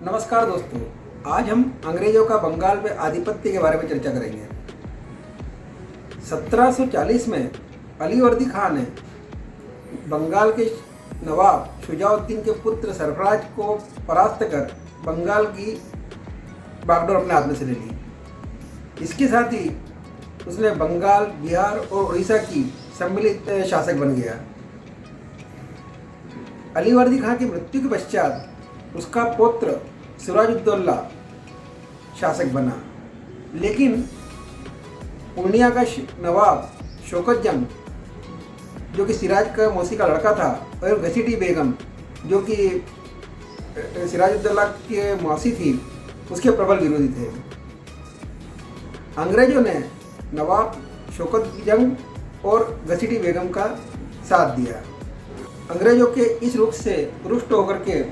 नमस्कार दोस्तों, आज हम अंग्रेजों का बंगाल में आधिपत्य के बारे में चर्चा करेंगे। 1740 में अलीवर्दी खान ने बंगाल के नवाब शुजाउद्दीन के पुत्र सरफराज को परास्त कर बंगाल की बागडोर अपने हाथ में से ले ली। इसके साथ ही उसने बंगाल, बिहार और उड़ीसा की सम्मिलित शासक बन गया। अलीवर्दी खान की मृत्यु के पश्चात उसका पुत्र सिराजुद्दौला शासक बना, लेकिन पूर्णिया का नवाब शौकत जंग, जो कि सिराज का मौसी का लड़का था, और घसीटी बेगम, जो कि सिराजुद्दौला की मौसी थी, उसके प्रबल विरोधी थे। अंग्रेजों ने नवाब शौकत जंग और घसीटी बेगम का साथ दिया। अंग्रेजों के इस रुख से रुष्ट होकर के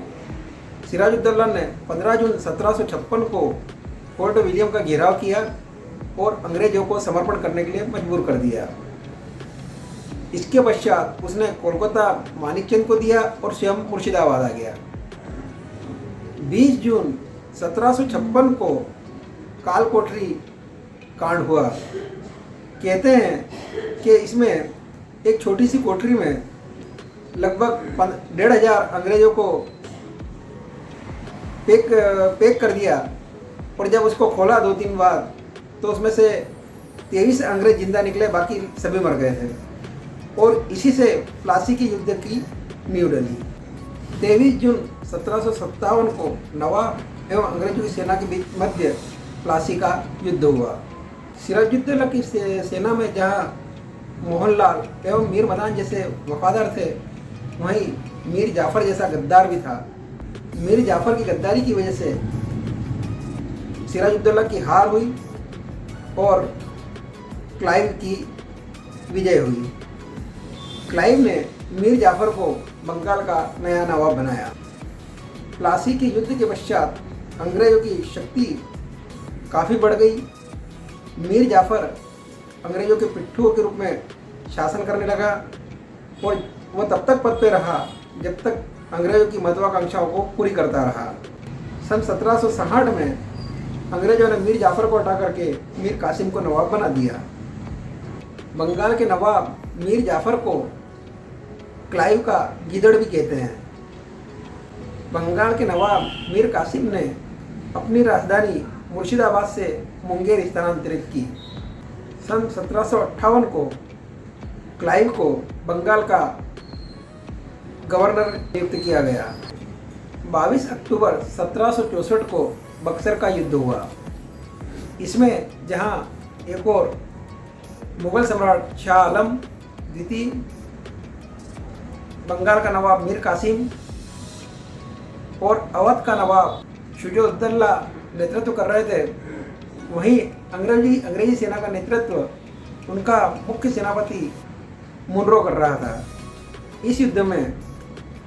सिराजुद्दौला ने 15 जून 1756 को फोर्ट विलियम का घेराव किया और अंग्रेजों को समर्पण करने के लिए मजबूर कर दिया। इसके पश्चात उसने कोलकाता मानिकचंद को दिया और स्वयं मुर्शिदाबाद आ गया। 20 जून 1756 को कालकोठरी कांड हुआ। कहते हैं कि इसमें एक छोटी सी कोठरी में लगभग 1500 अंग्रेजों को पैक कर दिया, और जब उसको खोला 2-3 बार तो उसमें से 23 अंग्रेज जिंदा निकले, बाकी सभी मर गए थे। और इसी से प्लासी के युद्ध की नींव डली। 23 जून 1757 को नवाब एवं अंग्रेजों की सेना के बीच मध्य प्लासी का युद्ध हुआ। सिराजुद्दौला की सेना में जहां मोहनलाल एवं मीर मदान जैसे वफादार थे, वहीं मीर जाफर जैसा गद्दार भी था। मीर जाफर की गद्दारी की वजह से सिराजुद्दौला की हार हुई और क्लाइव की विजय हुई। क्लाइव ने मीर जाफर को बंगाल का नया नवाब बनाया। प्लासी के युद्ध के पश्चात अंग्रेजों की शक्ति काफ़ी बढ़ गई। मीर जाफर अंग्रेजों के पिट्ठुओं के रूप में शासन करने लगा, और वह तब तक पद पर रहा जब तक अंग्रेजों की महत्वाकांक्षाओं को पूरी करता रहा। सन 1760 में अंग्रेजों ने मीर जाफर को हटा करके मीर कासिम को नवाब बना दिया। बंगाल के नवाब मीर जाफर को क्लाइव का गीदड़ भी कहते हैं। बंगाल के नवाब मीर कासिम ने अपनी राजधानी मुर्शिदाबाद से मुंगेर स्थानांतरित की। सन 1758 को क्लाइव को बंगाल का गवर्नर नियुक्त किया गया। 22 अक्टूबर 1764 को बक्सर का युद्ध हुआ। इसमें जहां एक और मुगल सम्राट शाह आलम द्वितीय, बंगाल का नवाब मीर कासिम और अवध का नवाब शुजाउद्दौला नेतृत्व कर रहे थे, वहीं अंग्रेजी सेना का नेतृत्व उनका मुख्य सेनापति मुनरो कर रहा था। इस युद्ध में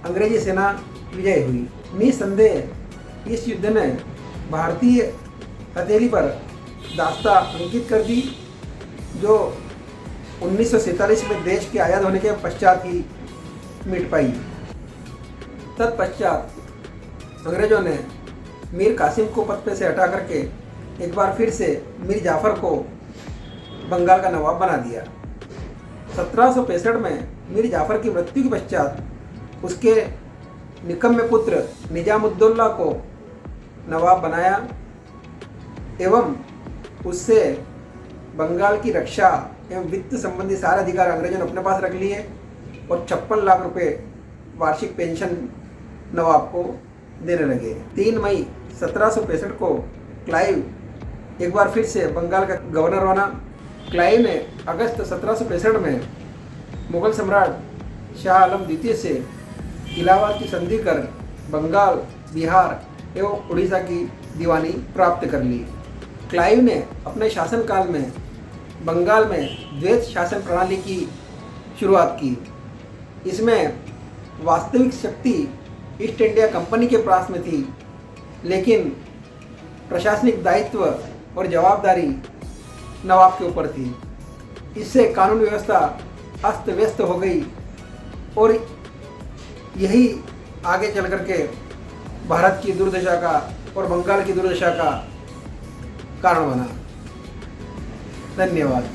अंग्रेजी सेना विजय हुई। निसंदेह इस युद्ध ने भारतीय हथेली पर दास्तां अंकित कर दी, जो 1947 में देश के आज़ाद होने के पश्चात ही मिट पाई। तत्पश्चात अंग्रेजों ने मीर कासिम को पद पे से हटा करके एक बार फिर से मीर जाफर को बंगाल का नवाब बना दिया। 1765 में मीर जाफर की मृत्यु के पश्चात उसके निकम्मे पुत्र निजामुद्दौला को नवाब बनाया एवं उससे बंगाल की रक्षा एवं वित्त संबंधी सारे अधिकार अंग्रेजों ने अपने पास रख लिए, और 56 लाख रुपए वार्षिक पेंशन नवाब को देने लगे। 3 मई 1765 को क्लाइव एक बार फिर से बंगाल का गवर्नर बना। क्लाइव ने अगस्त 1765 में मुगल सम्राट शाह आलम द्वितीय से इलाहाबाद की संधि कर बंगाल, बिहार एवं उड़ीसा की दीवानी प्राप्त कर ली। क्लाइव ने अपने शासनकाल में बंगाल में द्वैत शासन प्रणाली की शुरुआत की। इसमें वास्तविक शक्ति ईस्ट इंडिया कंपनी के पास में थी, लेकिन प्रशासनिक दायित्व और जवाबदारी नवाब के ऊपर थी। इससे कानून व्यवस्था अस्त व्यस्त हो गई, और यही आगे चल कर के भारत की दुर्दशा का और बंगाल की दुर्दशा का कारण बना। धन्यवाद।